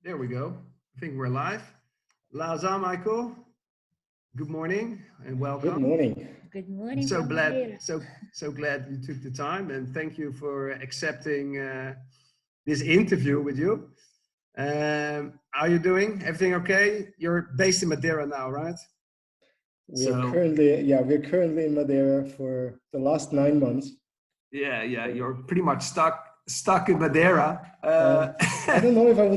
There we go. I think we're live. Lauza and Michael, good morning and Good welcome. morning. Good I'm morning so from glad, here. so glad you took the time, and thank you for accepting this interview with you. How are you doing? Everything okay? You're based in Madeira now, right? We're currently in Madeira for the last 9 months. Yeah, you're pretty much stuck in Madeira. I don't know if I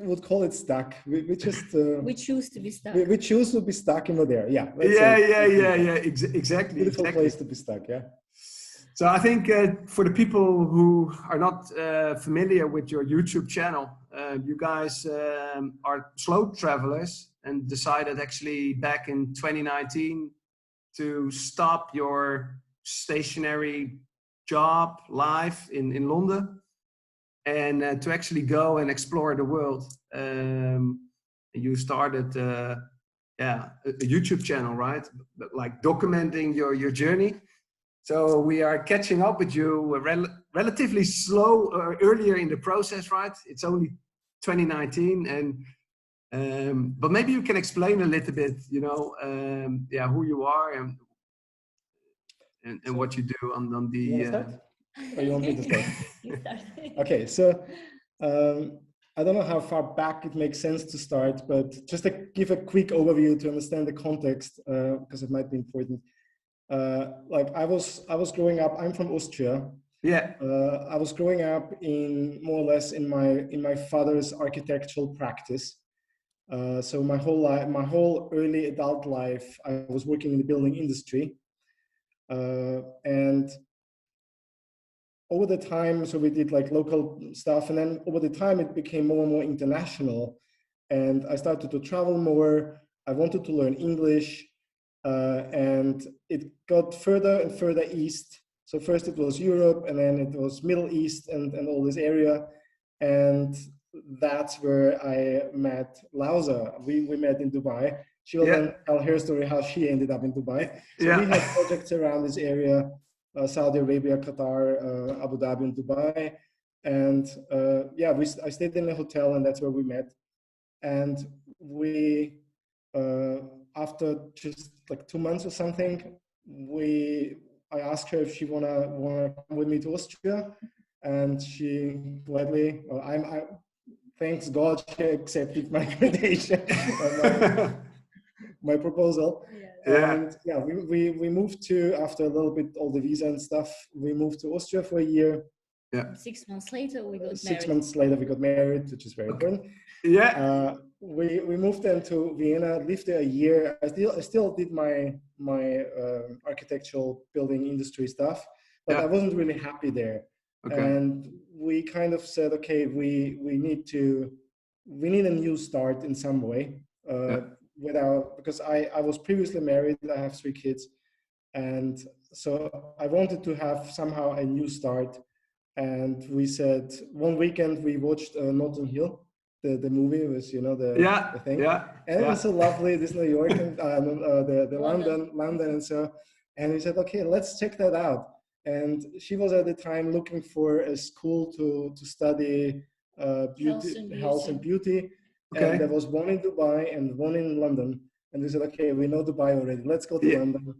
would call it stuck. We just We choose to be stuck. we choose to be stuck in Madeira. Yeah. Exactly. Beautiful place to be stuck. Yeah. So I think for the people who are not familiar with your YouTube channel, you guys are slow travelers and decided actually back in 2019 to stop your stationary job life in London and to actually go and explore the world. You started a YouTube channel, right? Like documenting your journey. So we are catching up with you relatively slow earlier in the process, right? It's only 2019, and but maybe you can explain a little bit, who you are and what you do on the. You want to start? Or you want me to start? You start. Okay, so I don't know how far back it makes sense to start, but just to give a quick overview to understand the context, because it might be important. Like I was growing up. I'm from Austria. Yeah. I was growing up in more or less in my father's architectural practice. So my whole life, my whole early adult life, I was working in the building industry, and over the time, so we did like local stuff, and then over the time it became more and more international, and I started to travel more. I wanted to learn English. And it got further and further east. So first it was Europe, and then it was Middle East and all this area. And that's where I met Lauza. We met in Dubai. She will then tell her story how she ended up in Dubai. So we had projects around this area, Saudi Arabia, Qatar, Abu Dhabi, and Dubai. And I stayed in a hotel, and that's where we met. And we, after just like 2 months or something, I asked her if she wanna come with me to Austria, and she gladly, thanks God, she accepted my invitation, my proposal. Yeah. And yeah, we moved to, after a little bit all the visa and stuff, we moved to Austria for a year. Yeah. 6 months later, we got married. 6 months later, we got married, which is very important. Yeah. We moved then to Vienna, lived there a year. I still did my architectural building industry stuff, but I wasn't really happy there. Okay. And we kind of said, okay, we need a new start in some way. Because I was previously married, I have 3 kids, and so I wanted to have somehow a new start. And we said one weekend we watched Notting Hill. The movie was, the thing. And it was so lovely, this New York and the London and so. And we said, okay, let's check that out. And she was at the time looking for a school to study health and beauty. Okay. And there was one in Dubai and one in London. And we said, okay, we know Dubai already. Let's go to London.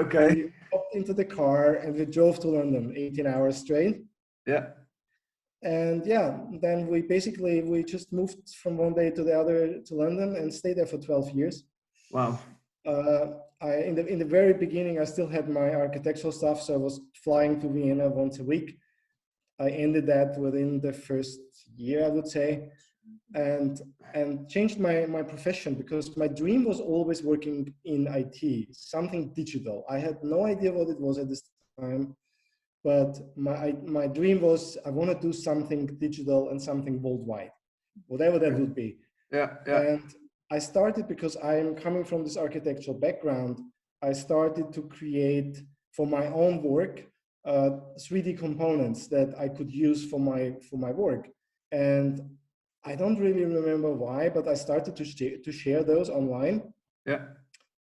Okay. We hopped into the car and we drove to London, 18 hours straight. Yeah. And then we just moved from one day to the other to London and stayed there for 12 years. Wow. In the very beginning, I still had my architectural stuff, so I was flying to Vienna once a week. I ended that within the first year, I would say, and changed my profession, because my dream was always working in IT, something digital. I had no idea what it was at this time. But my dream was, I want to do something digital and something worldwide, whatever that would be. Yeah. And I started, because I'm coming from this architectural background, I started to create for my own work 3D components that I could use for my work. And I don't really remember why, but I started to share those online. Yeah.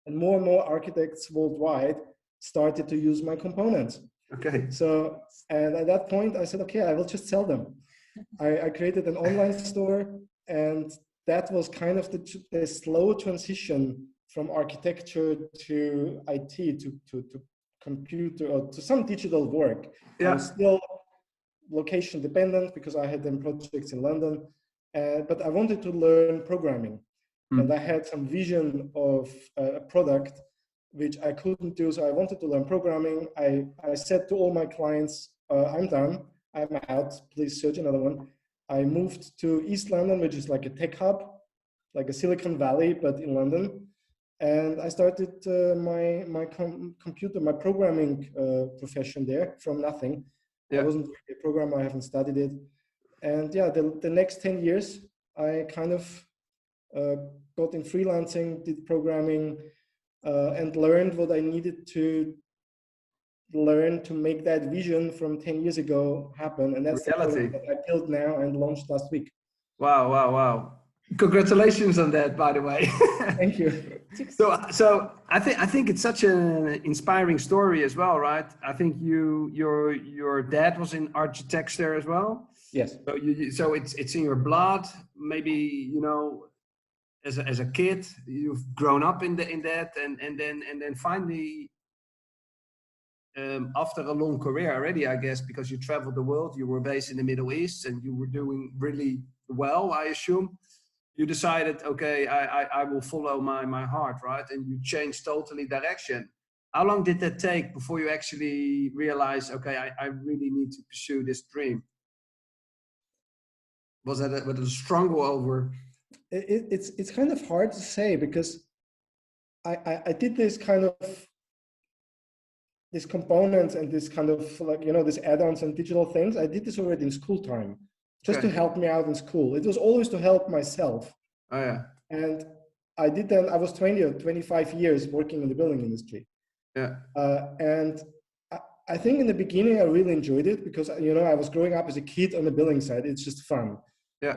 And more architects worldwide started to use my components. Okay. So, and at that point I said, okay, I will just sell them. I created an online store, and that was kind of the slow transition from architecture to IT to computer or to some digital work. I was still location dependent because I had them projects in London, but I wanted to learn programming. And I had some vision of a product which I couldn't do. So I wanted to learn programming. I said to all my clients, I'm done, I'm out, please search another one. I moved to East London, which is like a tech hub, like a Silicon Valley, but in London. And I started my programming profession there from nothing. I wasn't really a programmer, I haven't studied it. And yeah, the next 10 years, I kind of got in freelancing, did programming, and learned what I needed to learn to make that vision from 10 years ago happen. And that's reality. The product that I built now and launched last week. Wow, wow, wow. Congratulations on that, by the way. Thank you. So I think it's such an inspiring story as well, right? I think your dad was in architecture as well. Yes. So it's in your blood. Maybe, you know, as a kid, you've grown up in that, and then finally, after a long career already, I guess, because you traveled the world, you were based in the Middle East, and you were doing really well, I assume. You decided, okay, I will follow my heart, right? And you changed totally direction. How long did that take before you actually realized, okay, I really need to pursue this dream? Was that a struggle over? It's kind of hard to say because I did this kind of these components and this kind of like, you know, these add-ons and digital things. I did this already in school time, just to help me out in school. It was always to help myself. Oh yeah. And I did then, I was 20 or 25 years working in the building industry. Yeah. And I think in the beginning, I really enjoyed it because, you know, I was growing up as a kid on the building side. It's just fun. Yeah.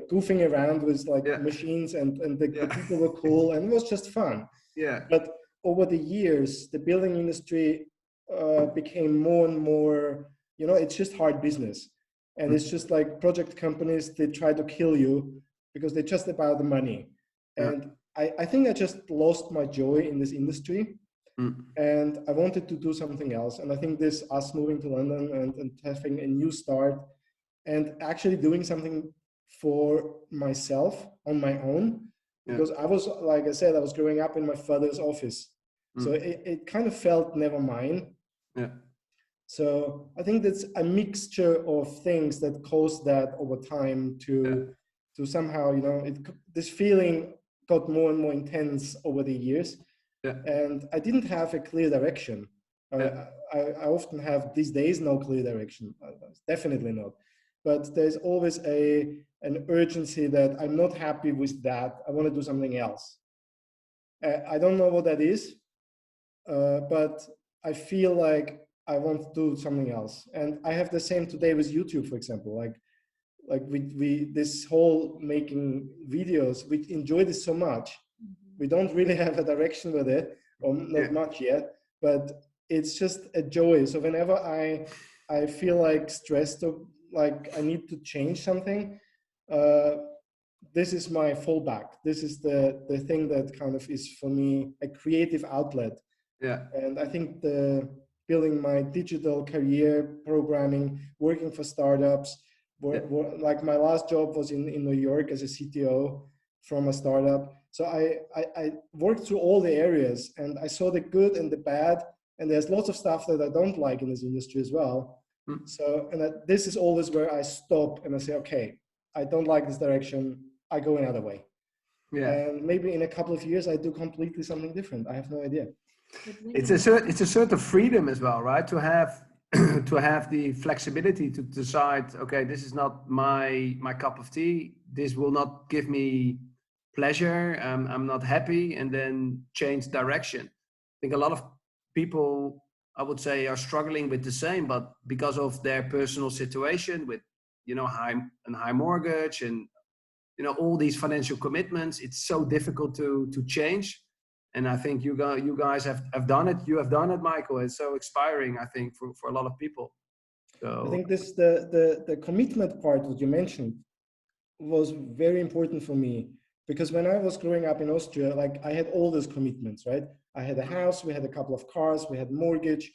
Goofing around with like machines and the people were cool and it was just fun. Yeah. But over the years, the building industry became more and more, you know, it's just hard business. And it's just like project companies, they try to kill you because they're just about the money. And I think I just lost my joy in this industry. And I wanted to do something else. And I think this, us moving to London and having a new start and actually doing something for myself on my own, because I was, like I said, I was growing up in my father's office. So it kind of felt never mine. Yeah. So I think that's a mixture of things that caused that over time to somehow, you know, this feeling got more and more intense over the years. Yeah. And I didn't have a clear direction. I often have these days no clear direction, definitely not. But there's always an urgency that I'm not happy with that. I want to do something else. I don't know what that is, but I feel like I want to do something else. And I have the same today with YouTube, for example. Like we this whole making videos, we enjoy this so much. We don't really have a direction with it, or not much yet, but it's just a joy. So whenever I feel like stressed or like I need to change something, this is my fallback. This is the thing that kind of is for me a creative outlet. Yeah. And I think building my digital career, programming, working for startups, like my last job was in New York as a CTO from a startup. So I worked through all the areas and I saw the good and the bad, and there's lots of stuff that I don't like in this industry as well. So, and this is always where I stop and I say, okay, I don't like this direction, I go another way. Yeah. And maybe in a couple of years, I do completely something different. I have no idea. It's a sort of freedom as well, right? To have to have the flexibility to decide, okay, this is not my cup of tea. This will not give me pleasure. I'm not happy, and then change direction. I think a lot of people, I would say, are struggling with the same, but because of their personal situation with, you know, high mortgage and, you know, all these financial commitments, it's so difficult to change. And I think you guys have done it. You have done it, Michael. It's so inspiring, I think, for a lot of people. So I think this the commitment part that you mentioned. was very important for me, because when I was growing up in Austria, like I had all those commitments, right? I had a house, we had a couple of cars, we had mortgage,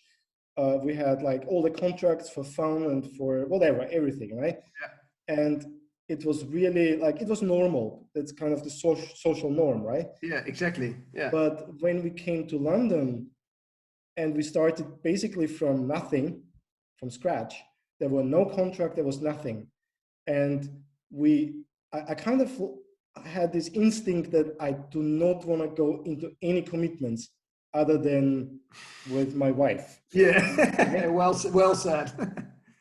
we had like all the contracts for phone and for whatever, everything, right? And it was really like, it was normal. That's kind of the social norm, right? Yeah, exactly. Yeah. But when we came to London and we started basically from nothing, from scratch, there were no contract, there was nothing. And I kind of had this instinct that I do not want to go into any commitments other than with my wife. Yeah, well said.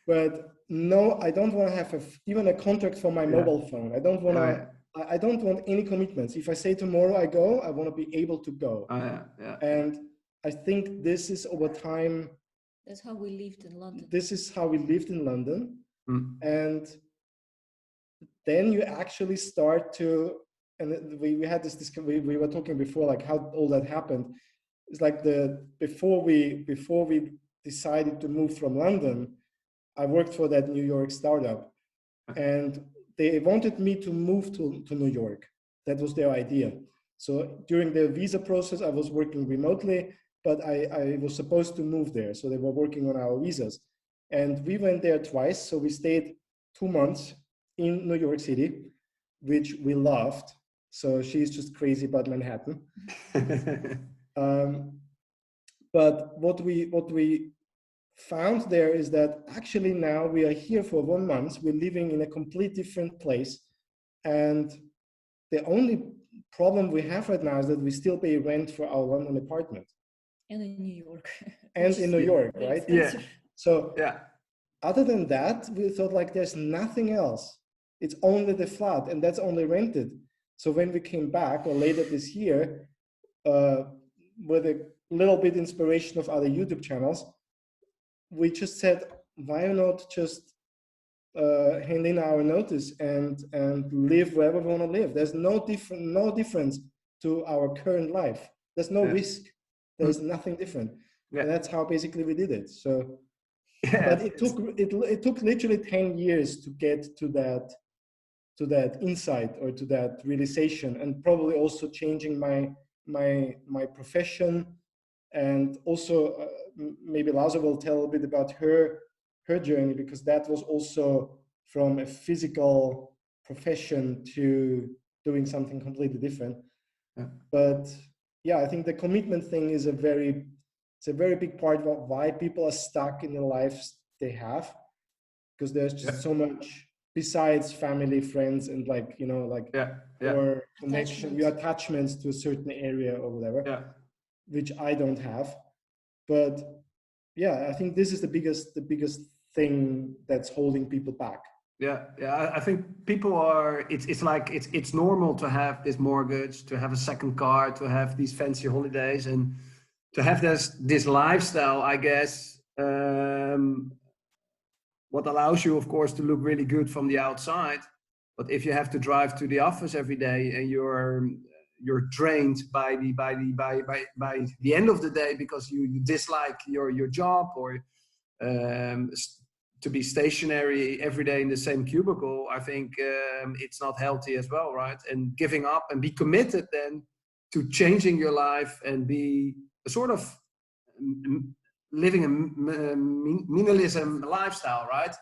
But no, I don't want to have even a contract for my mobile phone. I don't want to. I don't want any commitments. If I say tomorrow I go, I want to be able to go. And I think this is over time. That's how we lived in London. This is how we lived in London. And then you actually start to, and we had this discussion, we were talking before, like how all that happened. It's like before we decided to move from London, I worked for that New York startup, and they wanted me to move to New York. That was their idea. So during the visa process, I was working remotely, but I was supposed to move there. So they were working on our visas. And we went there twice. So we stayed 2 months in New York City, which we loved. So she's just crazy about Manhattan. But what we found there is that actually now we are here for 1 month. We're living in a completely different place. And the only problem we have right now is that we still pay rent for our London apartment. And in New York. And in New York, right? Yeah. So other than that, we thought like there's nothing else. It's only the flat, and that's only rented. So when we came back, or later this year, with a little bit inspiration of other YouTube channels, we just said, why not just hand in our notice and live wherever we want to live? There's no difference to our current life. There's no risk. There's nothing different. And that's how basically we did it. So, but it took literally 10 years to get to that insight or to that realization, and probably also changing my profession. And also maybe Lauza will tell a bit about her journey, because that was also from a physical profession to doing something completely different. But yeah, I think the commitment thing is a very big part of why people are stuck in the lives they have, because there's just so much besides family, friends, and like, you know, like your connection, your attachments to a certain area or whatever, which I don't have. But yeah, I think this is the biggest thing that's holding people back. I think people are, it's like, it's normal to have this mortgage, to have a second car, to have these fancy holidays, and to have this lifestyle, I guess, what allows you, of course, to look really good from the outside. But if you have to drive to the office every day and you're drained by the end of the day because you dislike your job, or to be stationary every day in the same cubicle, I think it's not healthy as well, right? And giving up and be committed then to changing your life and be a sort of living a minimalism lifestyle, right?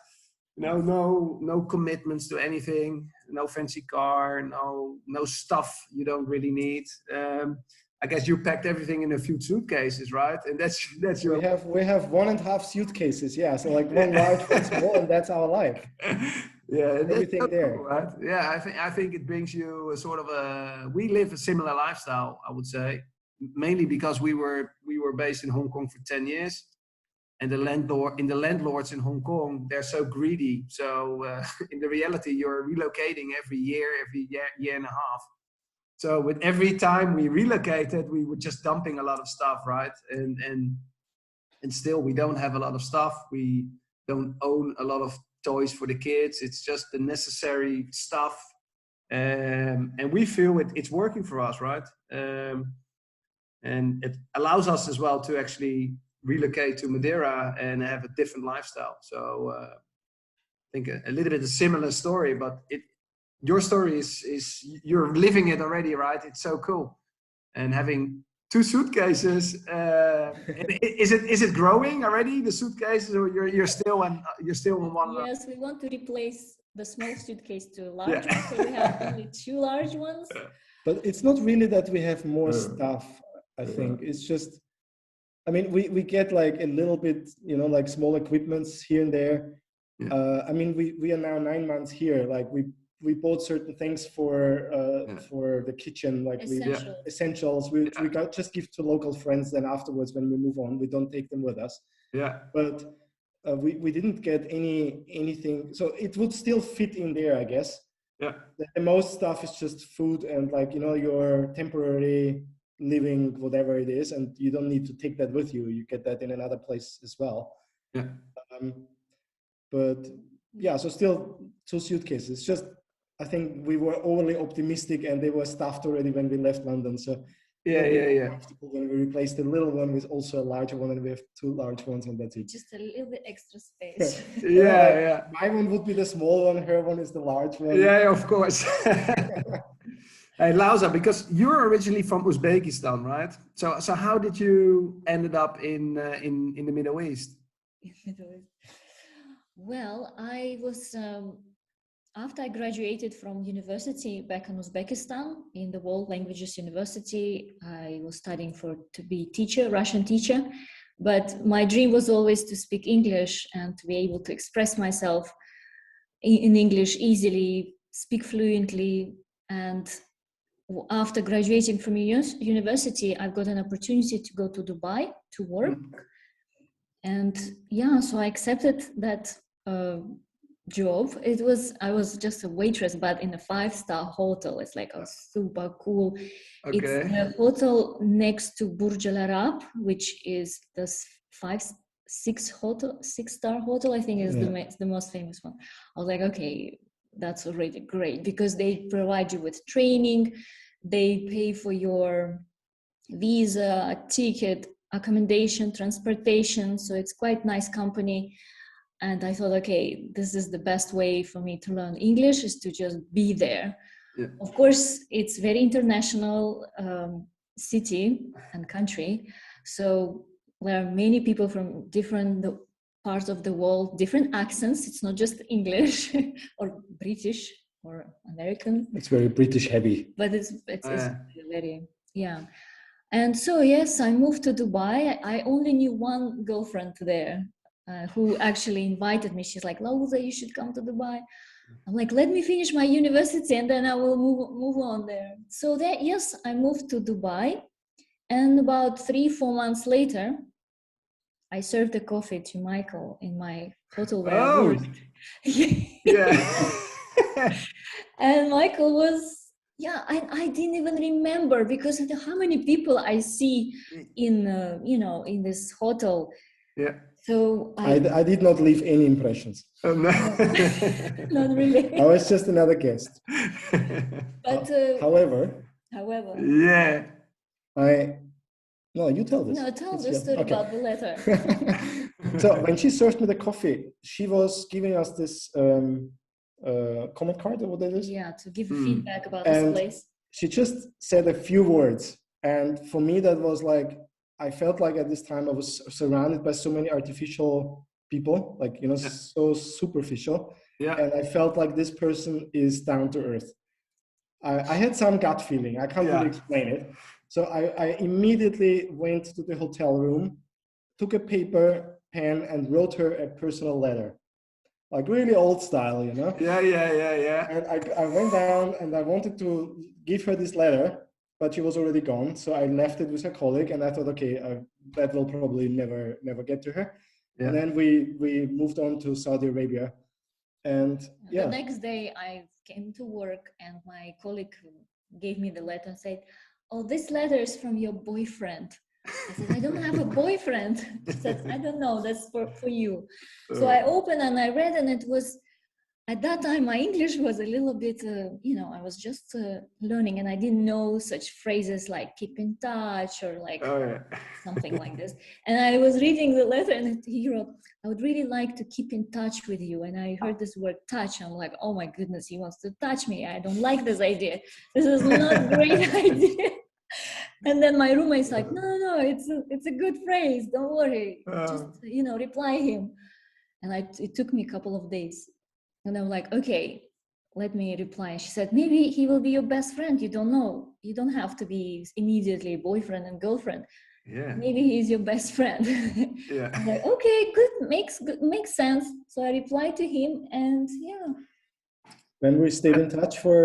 No commitments to anything, no fancy car, no stuff you don't really need. I guess you packed everything in a few suitcases, right? And that's your. We have 1.5 suitcases, yeah. So like one large, one small, and that's our life. Everything there, cool, right? Yeah, I think it brings you a sort of we live a similar lifestyle, I would say, mainly because we were based in Hong Kong for 10 years. And the landlords in Hong Kong, they're so greedy. So in the reality, you're relocating every year and a half. So with every time we relocated, we were just dumping a lot of stuff, right? And still, we don't have a lot of stuff. We don't own a lot of toys for the kids. It's just the necessary stuff. And we feel it's working for us, right? And it allows us as well to actually relocate to Madeira and have a different lifestyle. So I think a little bit a similar story, but your story is you're living it already, right? It's so cool. And having 2 suitcases, is it growing already, the suitcases, or you're still on one? Yes, we want to replace the small suitcase to a large Yeah. one, so we have only 2 large ones. But it's not really that we have more stuff, I think. It's just, I mean, we get like a little bit, you know, like small equipments here and there. Yeah. I mean, we are now 9 months here. Like we bought certain things for the kitchen, like essentials, which we got just give to local friends. Then afterwards, when we move on, we don't take them with us. Yeah. But we didn't get anything, so it would still fit in there, I guess. Yeah. The most stuff is just food and, like, you know, your temporary living, whatever it is, and you don't need to take that with you. You get that in another place as well. Yeah. But yeah, so still 2 suitcases. Just, I think we were overly optimistic and they were stuffed already when we left London. So yeah. when we replaced the little one with also a larger one, and we have 2 large ones, and that's it. Just a little bit extra space. Yeah. My one would be the small one, her one is the large one. Yeah, of course. Hey, Lauza, because you're originally from Uzbekistan, right? So how did you ended up in the Middle East? Well, I was after I graduated from university back in Uzbekistan, in the World Languages University. I was studying to be teacher, Russian teacher, but my dream was always to speak English and to be able to express myself in English easily, speak fluently. And after graduating from university, I've got an opportunity to go to Dubai to work. And yeah, so I accepted that job. I was just a waitress, but in a 5-star hotel. It's like a super cool. Okay. It's a hotel next to Burj Al Arab, which is the 6-star hotel. I think is the most famous one. I was like, okay, that's already great, because they provide you with training, they pay for your visa, ticket, accommodation, transportation. So it's quite nice company. And I thought, okay, this is the best way for me to learn English, is to just be there. Yeah. Of course, it's very international city and country. So there are many people from different parts of the world, different accents. It's not just English or British or American. It's very British heavy. But it's very, yeah. And so, yes, I moved to Dubai. I only knew one girlfriend there. Who actually invited me. She's like, Lauza, you should come to Dubai. I'm like, let me finish my university and then I will move on there. So that, yes, I moved to Dubai. And about 3-4 months later, I served the coffee to Michael in my hotel where I worked. Yeah. And Michael was, I didn't even remember, because of how many people I see in, in this hotel. Yeah. So I did not leave any impressions. Not really. I was just another guest. But however. Yeah. No, you tell this. No, tell the story about the letter. So when she served me the coffee, she was giving us this comment card, or what it is. Yeah, to give feedback about this place. She just said a few words, and for me that was like, I felt like at this time I was surrounded by so many artificial people, like, so superficial. Yeah. And I felt like this person is down to earth. I had some gut feeling. I can't really explain it. So I immediately went to the hotel room, took a paper, pen, and wrote her a personal letter. Like really old style, Yeah. And I went down and I wanted to give her this letter, but she was already gone. So I left it with her colleague, and I thought, okay, that will probably never get to her. Yeah. And then we moved on to Saudi Arabia. And the next day I came to work, and my colleague gave me the letter and said, oh, this letter is from your boyfriend. I said, I don't have a boyfriend. She said, I don't know, that's for you. So I opened and I read, and it was at that time my English was a little bit, I was just learning, and I didn't know such phrases like keep in touch or like something like this. And I was reading the letter, and he wrote, I would really like to keep in touch with you. And I heard this word touch. I'm like, oh my goodness, he wants to touch me. I don't like this idea. This is not a great idea. And then my roommate's like, no, it's a good phrase. Don't worry. Just, reply him. And it took me a couple of days. And I'm like, okay, let me reply. And she said, maybe he will be your best friend. You don't know. You don't have to be immediately boyfriend and girlfriend. Yeah. Maybe he's your best friend. Yeah. I'm like, okay, good, makes sense. So I replied to him, and yeah. When we stayed in touch for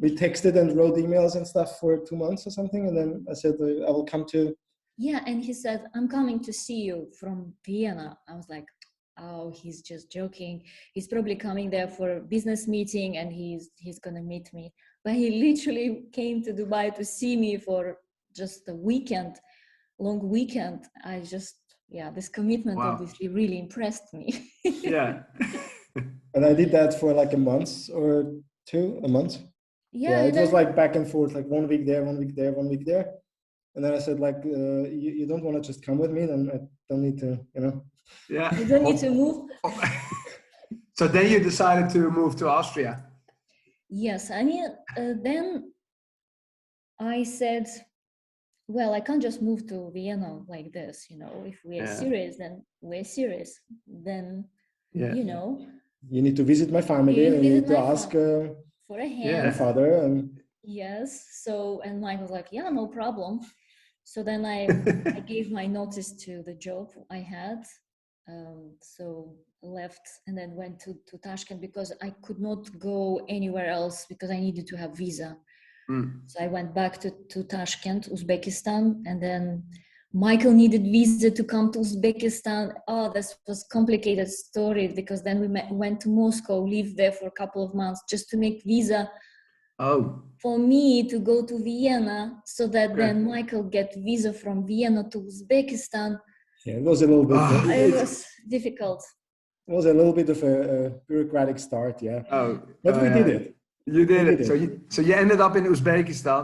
we texted and wrote emails and stuff for 2 months or something, and then I said I will come to. Yeah, and he said, I'm coming to see you from Vienna. I was like, oh, he's just joking. He's probably coming there for a business meeting, and he's gonna meet me. But he literally came to Dubai to see me for just a weekend, long weekend. This commitment obviously really impressed me. Yeah. And I did that for like a month or two, a month. Yeah, it was like back and forth, like 1 week there, 1 week there, 1 week there. And then I said, like, you don't want to just come with me, then I don't need to, Yeah. You don't need to move. So then you decided to move to Austria. Yes, I mean, then I said, well, I can't just move to Vienna like this, if we are serious, then we're serious. Then, You need to visit my family, and you need to ask for a hand. My father. And yes, so, and Mike was like, yeah, no problem. So then I gave my notice to the job I had. So left and then went to Tashkent because I could not go anywhere else because I needed to have visa. So I went back to Tashkent, Uzbekistan, and then Michael needed visa to come to Uzbekistan. Oh, this was a complicated story because then we went to Moscow, lived there for a couple of months just to make visa for me to go to Vienna so that then Michael get visa from Vienna to Uzbekistan. Yeah, it was a little bit. It was difficult. It was a little bit of a bureaucratic start, yeah. But we did it. You did it. So you ended up in Uzbekistan.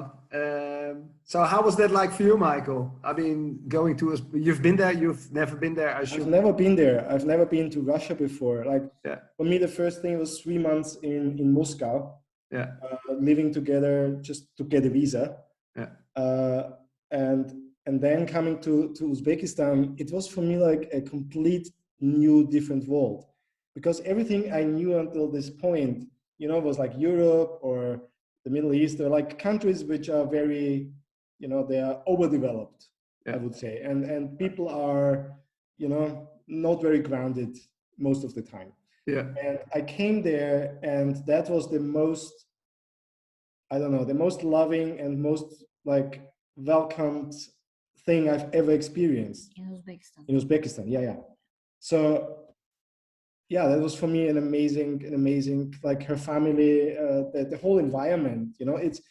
So how was that like for you, Michael? I mean, going to you've been there. You've never been there. I've never been there. I've never been to Russia before. Like for me, the first thing was 3 months in Moscow. Yeah. Living together just to get a visa. Yeah. And then coming to Uzbekistan, it was for me like a complete new, different world, because everything I knew until this point, was like Europe or the Middle East, or like countries which are very, they are overdeveloped, I would say, and people are, not very grounded most of the time. Yeah. And I came there, and that was the most, the most loving and most like welcomed thing I've ever experienced in Uzbekistan. Yeah. So yeah, that was for me an amazing, like her family, the whole environment, it's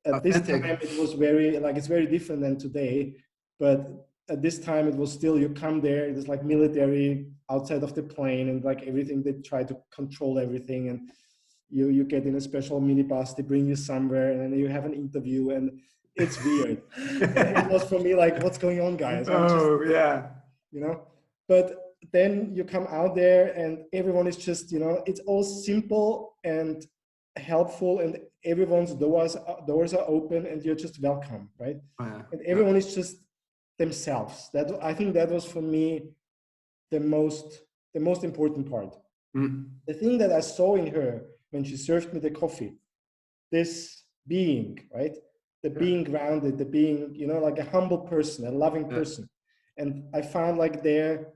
at this time it was very, like, it's very different than today, but at this time it was still, you come there, it was like military outside of the plane, and like everything, they try to control everything, and you get in a special minibus, they bring you somewhere, and then you have an interview, and it's weird. It was for me like, what's going on, guys? But then you come out there and everyone is just, it's all simple and helpful, and everyone's doors are open, and you're just welcome, right? And everyone is just themselves. That, I think that was for me the most important part. The thing that I saw in her when she served me the coffee, this being, right? The being grounded, the being, like a humble person, a loving person. And I found like the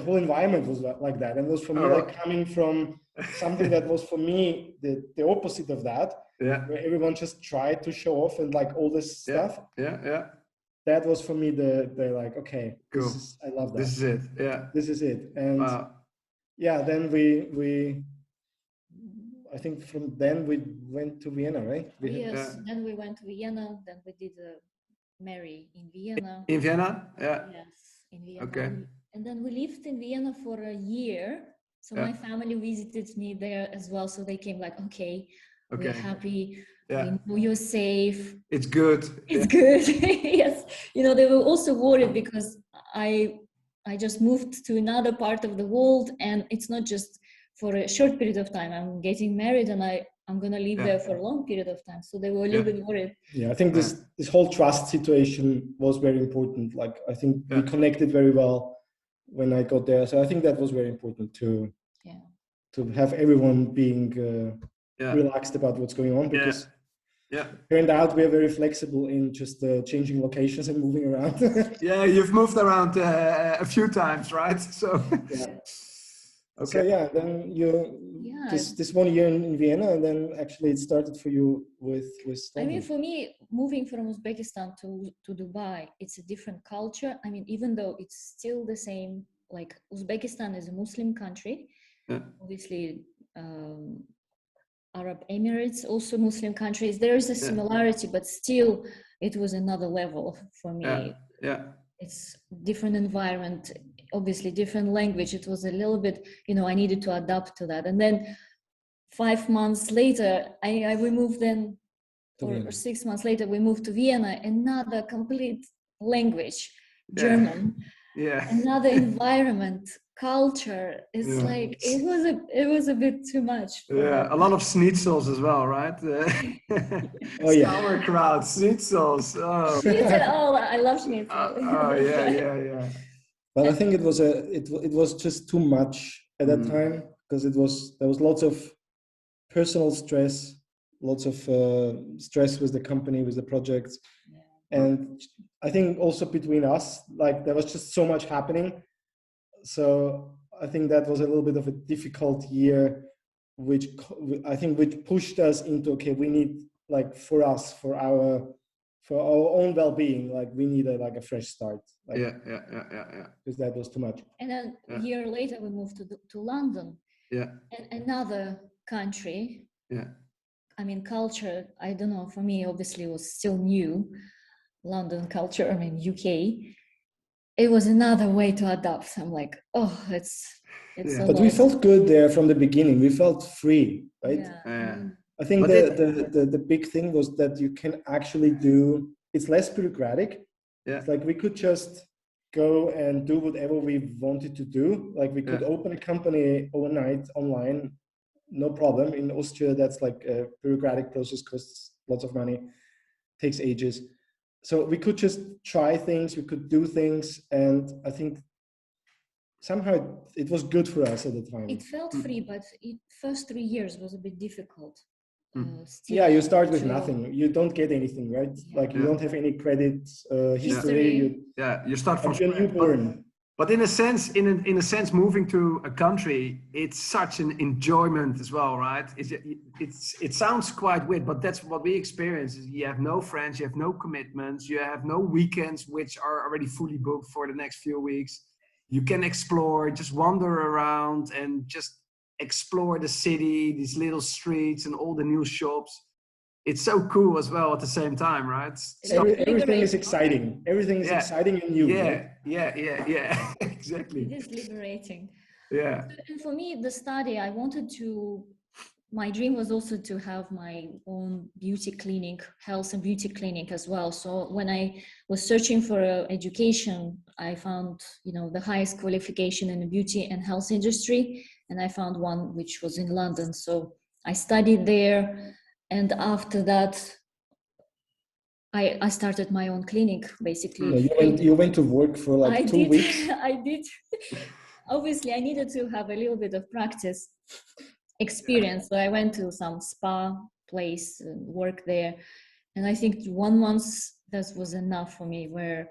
whole environment was like that. And it was for me like coming from something that was for me the opposite of that, where everyone just tried to show off and like all this stuff. That was for me the like, okay, cool. I love that. This is it. Yeah. This is it. And then we I think from then we went to Vienna, right? Yes, then we went to Vienna, then we did marry in Vienna. In Vienna? Yeah. Yes, in Vienna. Okay. And then we lived in Vienna for a year. So my family visited me there as well. So they came like, okay, we're happy. We know you're safe. It's good. It's good. Yes. You know, they were also worried because I just moved to another part of the world, and it's not just for a short period of time. I'm getting married and I'm going to live there for a long period of time. So they were a little bit worried. Yeah, I think this whole trust situation was very important. Like, I think we connected very well when I got there. So I think that was very important to have everyone being relaxed about what's going on, because turned out we're very flexible in just changing locations and moving around. Yeah, you've moved around a few times, right? So so then this 1 year in Vienna, and then actually it started for you with studying. I mean, for me, moving from Uzbekistan to Dubai, it's a different culture. I mean, even though it's still the same, like Uzbekistan is a Muslim country, obviously Arab Emirates, also Muslim countries, there is a similarity, but still it was another level for me. It's different environment, obviously different language. It was a little bit, you know, I needed to adapt to that. And then 5 months later, we moved then, or 6 months later, we moved to Vienna, another complete language, German, another enviroment, culture. It's like, it was a bit too much. A lot of schnitzels as well, right? Sauerkraut, schnitzels. Oh, I love schnitzel. Yeah. But I think it was just too much at that time, because there was lots of personal stress, lots of stress with the company, with the projects, and I think also between us, like there was just so much happening. So I think that was a little bit of a difficult year, which pushed us into, okay, we need, like, for us, for our own well-being, like we need a fresh start. Like, because that was too much. And then a year later, we moved to London. And another country. I mean, culture, I don't know, for me, obviously, it was still new. London culture, I mean, UK. It was another way to adapt. I'm like, oh, it's but we felt good there from the beginning. We felt free, right? I think the big thing was that you can actually it's less bureaucratic. It's like we could just go and do whatever we wanted to do. Like we could open a company overnight online, no problem. In Austria, that's like a bureaucratic process, costs lots of money, takes ages. So we could just try things, we could do things, and I think somehow it was good for us at the time. It felt free, but first 3 years was a bit difficult. You start with nothing. You don't get anything, right? Like you don't have any credit history. You start from scratch. You're newborn. But in a sense, moving to a country, it's such an enjoyment as well, right? It sounds quite weird, but that's what we experience. You have no friends, you have no commitments, you have no weekends, which are already fully booked for the next few weeks. You can explore, just wander around and just explore the city, these little streets and all the new shops. It's so cool as well at the same time, right? Everything is exciting. Everything is exciting and new. Yeah. Exactly. It is liberating. Yeah. And for me, the study, my dream was also to have my own beauty clinic, health and beauty clinic as well. So when I was searching for education, I found, the highest qualification in the beauty and health industry. And I found one which was in London. So I studied there. And after that, I started my own clinic, basically. You went to work for like 2 weeks? I did. Obviously, I needed to have a little bit of practice experience. So I went to some spa place and worked there. And I think 1 month, that was enough for me, where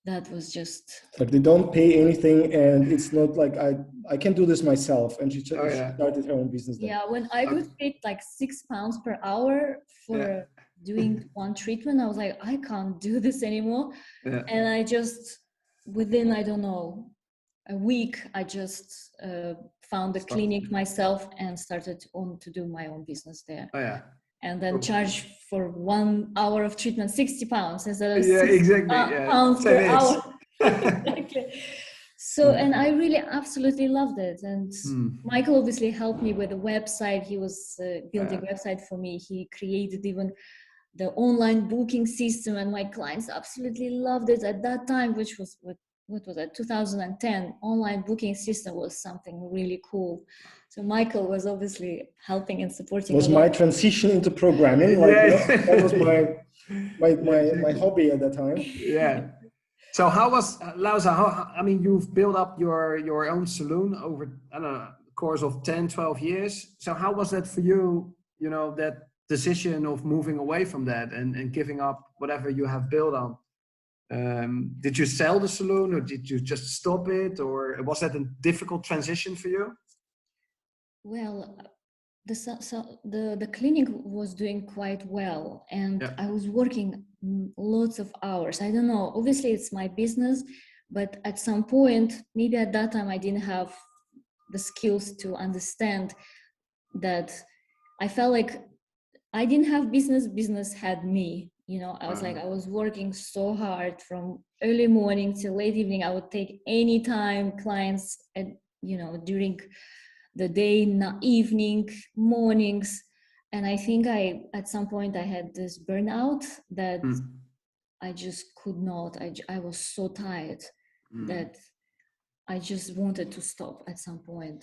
that was just... Like they don't pay anything, and it's not like I can do this myself. And she started her own business there. Yeah, when I got paid like £6 per hour for doing one treatment, I was like, I can't do this anymore. And I just, within, I don't know, a week, I just found a clinic myself and started to do my own business there. And then charge for 1 hour of treatment £60 instead of £6 per hour. Exactly. So, and I really absolutely loved it. And Mm. Michael obviously helped me with the website. He was building a website for me. He created even the online booking system, and my clients absolutely loved it at that time, which was what was it, 2010. Online booking system was something really cool. So Michael was obviously helping and supporting Was a lot. my transition into programming, like that was my hobby at that time. Yeah. So how was Lauza? I mean, you've built up your own saloon over, I don't know, the course of 10, 12 years. So how was that for you? You know, that decision of moving away from that and giving up whatever you have built on. Did you sell the saloon, or did you just stop it, or was that a difficult transition for you? Well, the clinic was doing quite well, and Yeah. I was working lots of hours. I don't know, obviously it's my business, but at some point, maybe at that time I didn't have the skills to understand that. I felt like I didn't have business had me. You know, I was like, I was working so hard from early morning till late evening. I would take any time clients at, you know, during the day, evening, mornings. And I think at some point I had this burnout that I just could not, I was so tired that I just wanted to stop at some point.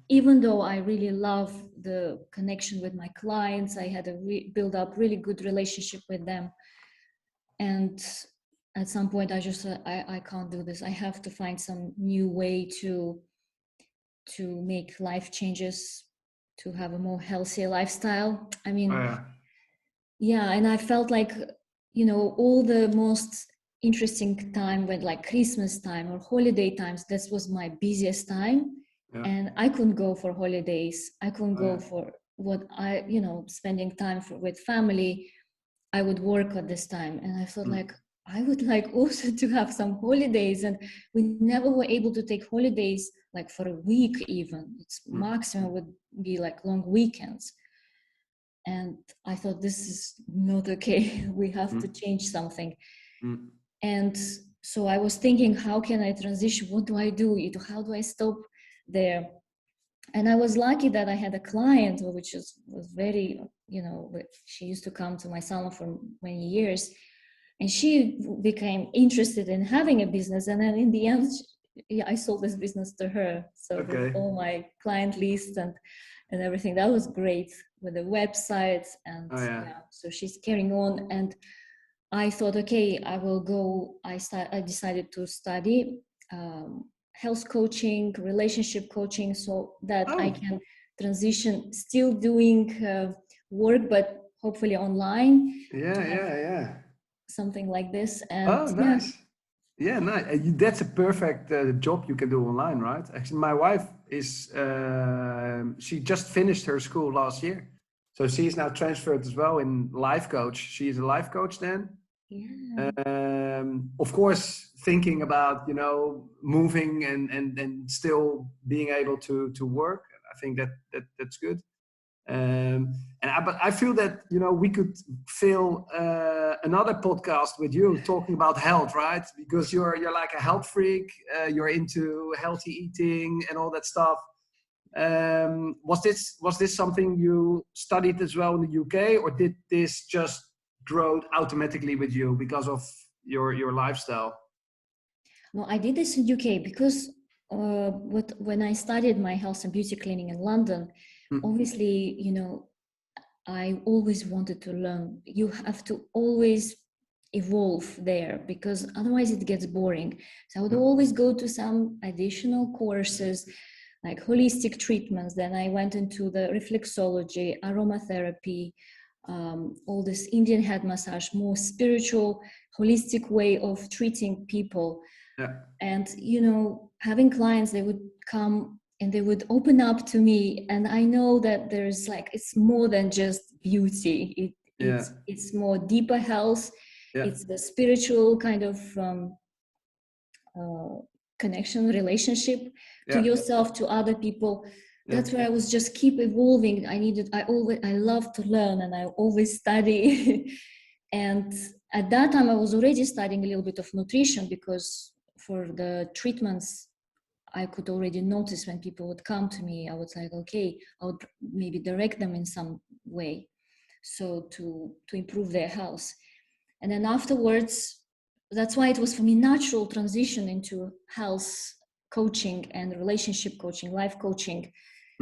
Even though I really love the connection with my clients, I had build up really good relationship with them. And at some point I just said, I can't do this. I have to find some new way to make life changes, to have a more healthy lifestyle. I mean, yeah, and I felt like, you know, all the most interesting time when like Christmas time or holiday times, this was my busiest time. And I couldn't go for holidays. I couldn't go for what I, you know, spending time with family. I would work at this time. And I thought like, I would like also to have some holidays, and we never were able to take holidays like for a week even. It's maximum would be like long weekends. And I thought, this is not okay. We have to change something. And so I was thinking, how can I transition? What do I do? How do I stop there? And I was lucky that I had a client, which was very, you know, she used to come to my salon for many years. And she became interested in having a business. And then in the end, I sold this business to her. So with all my client list and everything, that was great with the website. And so she's carrying on. And I thought, okay, I will go. I decided to study health coaching, relationship coaching, so that I can transition, still doing work, but hopefully online. Something like this. And nice. Yeah, nice. That's a perfect job you can do online, right? Actually, my wife is, she just finished her school last year. So she's now transferred as well in life coach. She's a life coach then. Yeah. Of course, thinking about, you know, moving and still being able to work. I think that's good. But I feel that, you know, we could fill another podcast with you talking about health, right? Because you're like a health freak. You're into healthy eating and all that stuff. Was this something you studied as well in the UK, or did this just grow automatically with you because of your lifestyle? No, I did this in UK because when I studied my health and beauty clinic in London, obviously, you know, I always wanted to learn. You have to always evolve there, because otherwise it gets boring. So I would always go to some additional courses like holistic treatments. Then I went into the reflexology, aromatherapy, all this Indian head massage, more spiritual, holistic way of treating people. And, you know, having clients, they would come and they would open up to me. And I know that there's like, it's more than just beauty. It's more deeper health. It's the spiritual kind of connection, relationship to yourself, to other people. That's where I was just keep evolving. I love to learn, and I always study. And at that time I was already studying a little bit of nutrition, because for the treatments I could already notice when people would come to me, I was like, okay, I would maybe direct them in some way, so to improve their health. And then afterwards, that's why it was for me natural transition into health coaching and relationship coaching, life coaching.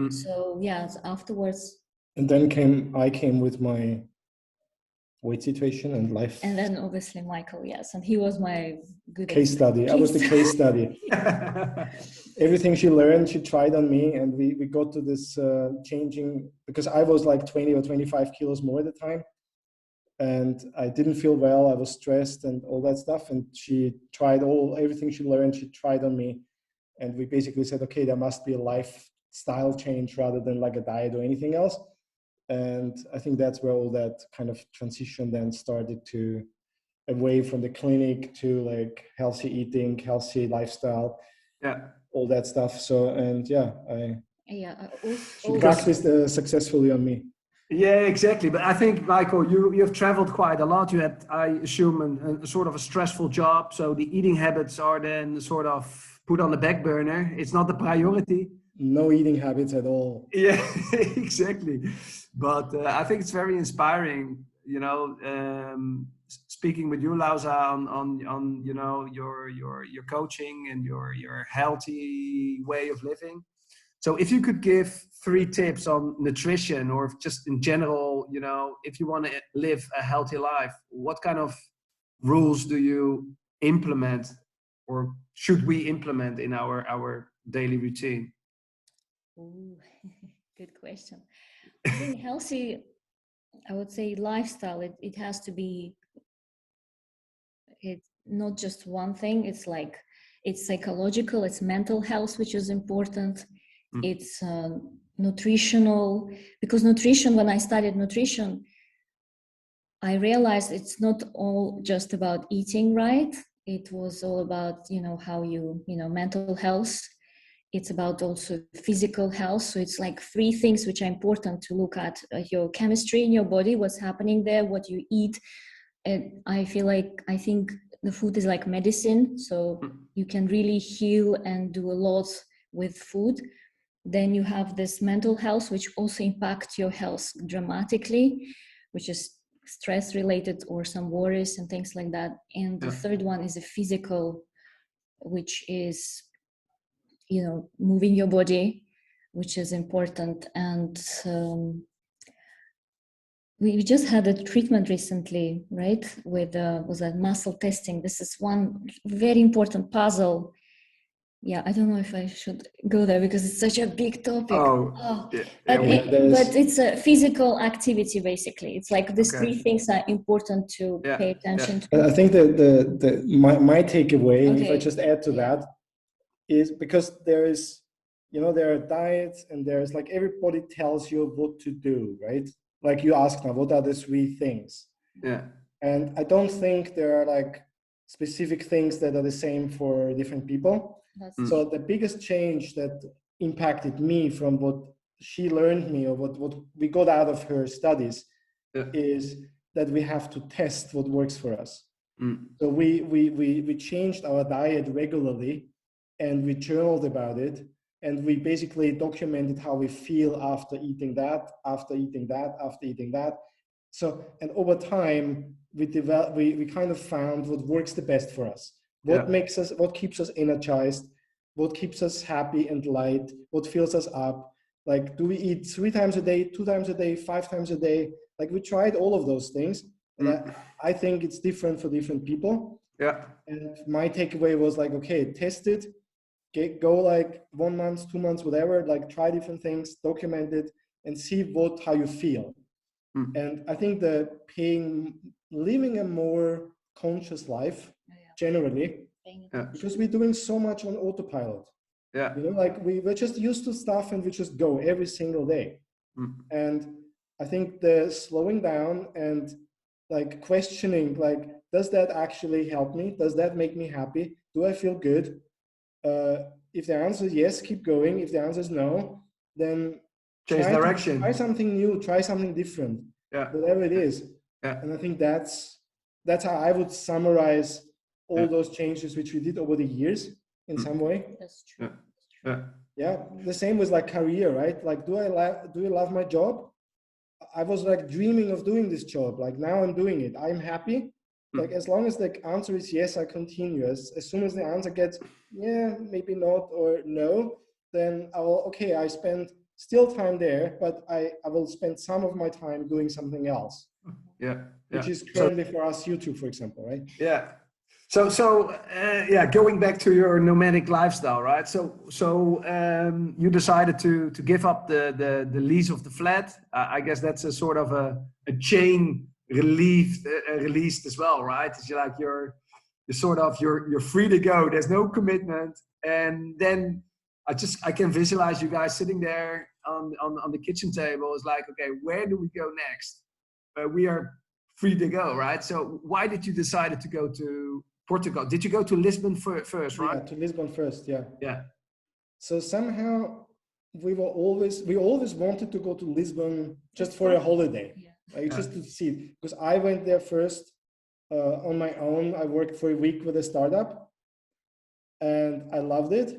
So yeah, afterwards. And then I came with my weight situation and life. And then obviously Michael, yes, and he was my good case study. I was the case study. Everything she learned, she tried on me, and we got to this changing, because I was like 20 or 25 kilos more at the time, and I didn't feel well. I was stressed and all that stuff, and she tried everything she learned, she tried on me, and we basically said, okay, there must be a lifestyle change rather than like a diet or anything else. And I think that's where all that kind of transition then started, to away from the clinic to like healthy eating, healthy lifestyle, all that stuff. So, and she practiced successfully on me. Yeah, exactly. But I think, Michael, you've traveled quite a lot. You had, I assume, a sort of a stressful job. So the eating habits are then sort of put on the back burner. It's not the priority. No eating habits at all. Yeah, exactly. But I think it's very inspiring, you know, speaking with you, Lauza, on you know, your coaching and your healthy way of living. So if you could give 3 tips on nutrition, or just in general, you know, if you want to live a healthy life, what kind of rules do you implement, or should we implement in our daily routine? Ooh, good question. I think healthy, I would say lifestyle, it has to be, it's not just one thing. It's like, it's psychological, it's mental health, which is important. It's nutritional, because nutrition, when I studied nutrition, I realized it's not all just about eating right. It was all about, you know, how you know, mental health. It's about also physical health. So it's like 3 things which are important to look at: your chemistry in your body, what's happening there, what you eat. And I think the food is like medicine. So you can really heal and do a lot with food. Then you have this mental health, which also impacts your health dramatically, which is stress related or some worries and things like that. And the third one is a physical, which is, you know, moving your body, which is important. And we just had a treatment recently, right, with was that muscle testing. This is one very important puzzle. Yeah, I don't know if I should go there because it's such a big topic. But it's a physical activity, basically. It's like these 3 things are important to pay attention to. I think that my takeaway, if I just add to that, is because there is, you know, there are diets, and there's like, everybody tells you what to do, right? Like you asked now, what are the 3 things? Yeah. And I don't think there are like specific things that are the same for different people. So the biggest change that impacted me from what she learned me, or what we got out of her studies, is that we have to test what works for us. So we changed our diet regularly, and we journaled about it, and we basically documented how we feel after eating that, after eating that, after eating that. So, and over time, we kind of found what works the best for us. What keeps us energized, what keeps us happy and light, what fills us up. Like, do we eat 3 times a day, 2 times a day, 5 times a day? Like, we tried all of those things. And I think it's different for different people. Yeah. And my takeaway was like, okay, test it, go like 1 month, 2 months, whatever, like try different things, document it, and see how you feel. And I think living a more conscious life generally, because we're doing so much on autopilot. You know, like we're just used to stuff, and we just go every single day. And I think the slowing down and like questioning, like, does that actually help me? Does that make me happy? Do I feel good? If the answer is yes, keep going. If the answer is no, then change direction. Try something new, try something different, whatever it is. And I think that's how I would summarize all those changes which we did over the years in some way. That's true. Yeah. Yeah, the same with like career, right? Like, do you love my job? I was like dreaming of doing this job. Like now I'm doing it. I'm happy. Like as long as the answer is yes, I continue. As soon as the answer gets yeah, maybe not or no, then I will, okay, I spend still time there, but I will spend some of my time doing something else. Yeah. Which Yeah. is currently for us YouTube, for example, right? Yeah. Yeah, going back to your nomadic lifestyle, right? You decided to give up the lease of the flat. I guess that's a sort of a chain released as well, right? It's like you're you're free to go. There's no commitment, and then I can visualize you guys sitting there on the kitchen table. It's like, okay, where do we go next? We are free to go, right? So why did you decide to go to Portugal? Did you go to Lisbon first, right? Yeah, to Lisbon first, yeah. Yeah. So somehow we always wanted to go to Lisbon just for a holiday, like just to see it. Because I went there first on my own. I worked for a week with a startup and I loved it.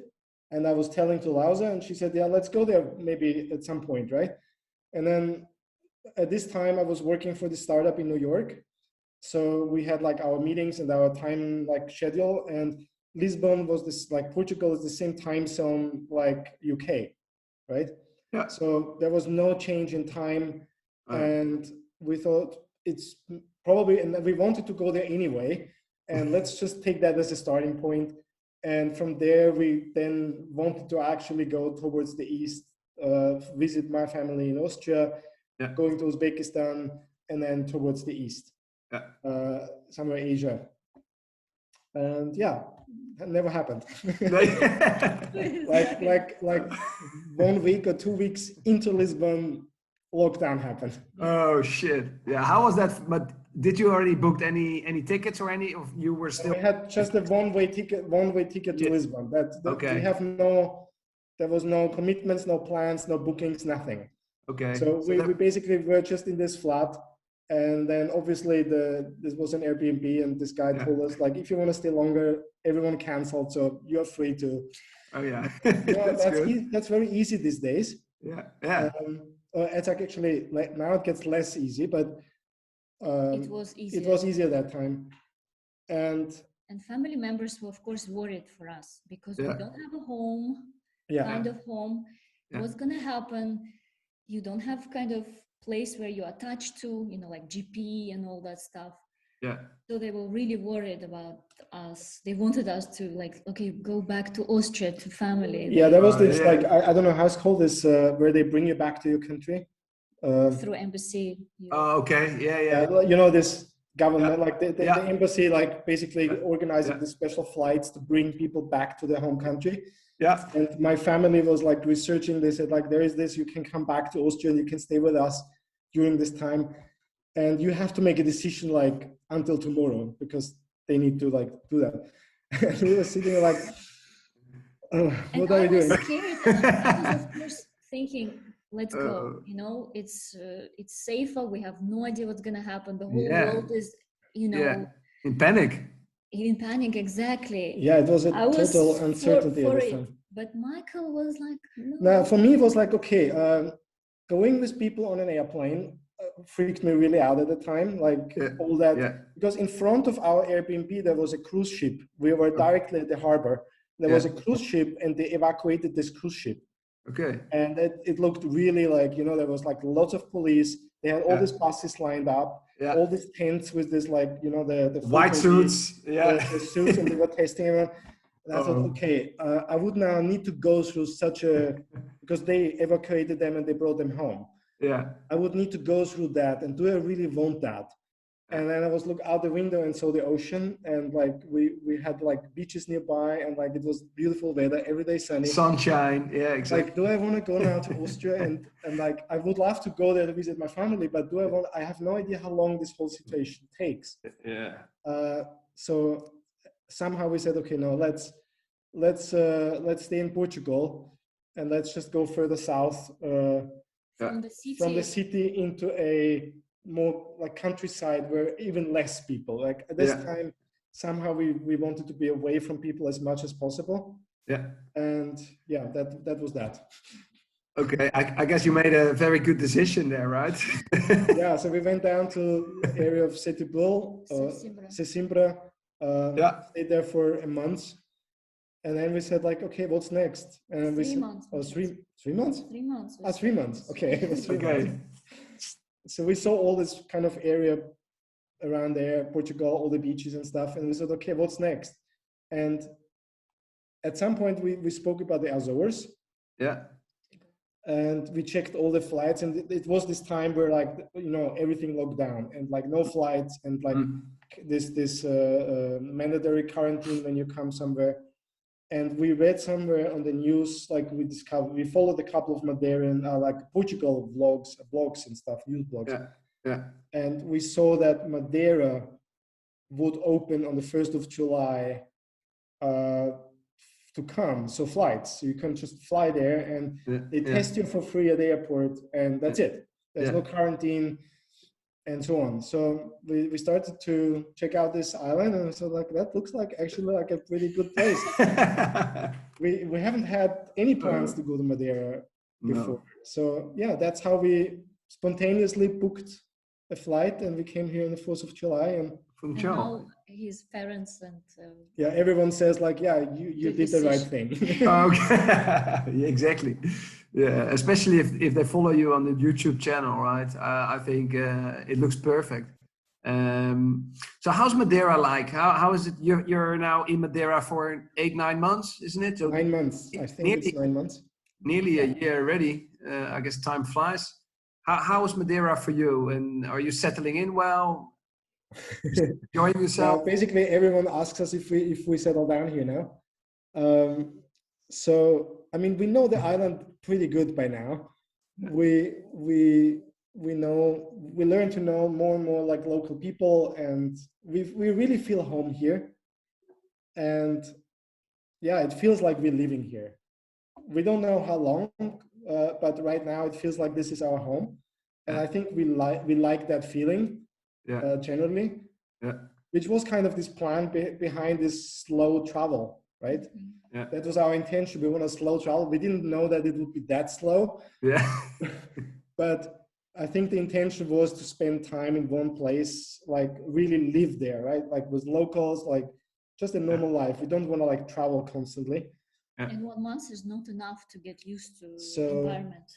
And I was telling to Lauza and she said, yeah, let's go there maybe at some point, right? And then at this time I was working for the startup in New York. So we had like our meetings and our time like schedule, and Lisbon was this like Portugal is the same time zone like UK, right? Yeah. So there was no change in time, and we thought it's probably, and we wanted to go there anyway, and let's just take that as a starting point. And from there, we then wanted to actually go towards the east, visit my family in Austria, going to Uzbekistan, and then towards the east. Somewhere Asia, and yeah, that never happened. like 1 week or 2 weeks into Lisbon, lockdown happened. Oh shit! Yeah, how was that? But did you already booked any tickets or any? Of you were still? We had just a one-way ticket to Lisbon. Okay. We have there was no commitments, no plans, no bookings, nothing. Okay. So we basically were just in this flat. And then obviously this was an Airbnb, and this guy told us like, if you want to stay longer, everyone canceled, so you're free to. Oh yeah, that's very easy these days. Yeah, yeah. It's like actually like now it gets less easy, but it was easier. It was easier that time, and family members were of course worried for us because we don't have a home, kind of home. What's gonna happen? You don't have kind of place where you're attached to, like GP and all that stuff. Yeah. So they were really worried about us. They wanted us to like, okay, go back to Austria to family. Yeah, there was this like, I don't know how it's called, this where they bring you back to your country. Through embassy. Oh, okay. Yeah. This government, like the embassy, like basically organizing the special flights to bring people back to their home country. Yeah. And my family was like researching. They said like, there is this, you can come back to Austria, you can stay with us during this time. And you have to make a decision like until tomorrow because they need to like do that. We were sitting like, what are you doing? Scared. I was of course thinking, let's go. It's safer. We have no idea what's gonna happen. The whole world is, in panic. In panic, exactly. Yeah, it was a total uncertainty at the time. But Michael was like, no. Now, for me, it was like, okay, going with people on an airplane freaked me really out at the time, like all that. Yeah. Because in front of our Airbnb, there was a cruise ship. We were directly at the harbor. There was a cruise ship, and they evacuated this cruise ship. Okay. And it looked really like, there was like lots of police. They had all these buses lined up. Yeah. All these tents with this, like, the white suits, the suits, and they were testing everyone. And I thought, okay, I would now need to go through because they evacuated them and they brought them home. Yeah. I would need to go through that, and do I really want that? And then I was looking out the window and saw the ocean, and like we had like beaches nearby, and like it was beautiful weather, every day sunny. Sunshine, yeah, exactly. Like, do I want to go now to Austria? and like I would love to go there to visit my family, but I have no idea how long this whole situation takes. Yeah. So somehow we said, okay, no, let's stay in Portugal, and let's just go further south from the city into a more like countryside where even less people. Like at this time, somehow we wanted to be away from people as much as possible. Yeah. And yeah, that was that. Okay. I guess you made a very good decision there, right? Yeah, so we went down to the area of Setúbal, Sesimbra, Yeah. stayed there for a month. And then we said like, okay, what's next? And we 3 said, months. oh, 3 months? 3 months. Ah, 3 months. Okay, it was 3 Okay. months. So we saw all this kind of area around there, Portugal, all the beaches and stuff. And we said, okay, what's next? And at some point we spoke about the Azores. Yeah. And we checked all the flights, and it was this time where like, you know, everything locked down and like no flights and like this mandatory quarantine when you come somewhere. And we read somewhere on the news, like we followed a couple of Madeiran like Portugal blogs and stuff, news blogs. Yeah. Yeah. And we saw that Madeira would open on the 1st of July to come. So flights, so you can just fly there and they test you for free at the airport, and that's it. There's no quarantine and so on. So we started to check out this island, and so like that looks like actually like a pretty good place. we haven't had any plans to go to Madeira before. No. So yeah, that's how we spontaneously booked a flight, and we came here on the 4th of July. And now his parents and yeah, everyone says like, yeah, you did the right thing. Okay. Yeah, exactly. Yeah, especially if they follow you on the YouTube channel, right? I think it looks perfect. So how's Madeira like? How is it? You're now in Madeira for 8-9 months, isn't it? So 9 months. I think it's 9 months. Nearly a year already. I guess time flies. How is Madeira for you? And are you settling in well? Enjoying yourself? Basically, everyone asks us if we settle down here now. So I mean, we know the island pretty good by now. We learn to know more and more like local people, and we really feel home here. And yeah, it feels like we're living here. We don't know how long, but right now it feels like this is our home, and I think we like that feeling. Generally, which was kind of this plan behind this slow travel, right? Yeah. That was our intention. We want to slow travel. We didn't know that it would be that slow. Yeah. But I think the intention was to spend time in one place, like really live there, right? Like with locals, like just a normal life. We don't want to like travel constantly. And 1 month is not enough to get used to the environment.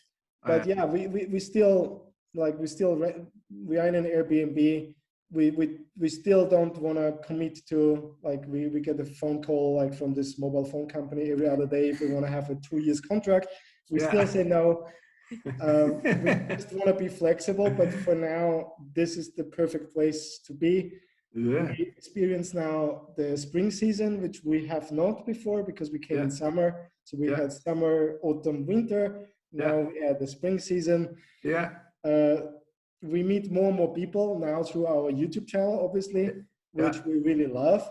But yeah, we still like we are in an Airbnb. We still don't want to commit to like we get a phone call like from this mobile phone company every other day if we want to have a 2 years contract. We still say no. We just want to be flexible, but for now this is the perfect place to be. We experience now the spring season, which we have not before because we came in summer. So we had summer, autumn, winter. Now we had the spring season. We meet more and more people now through our YouTube channel, obviously, which we really love.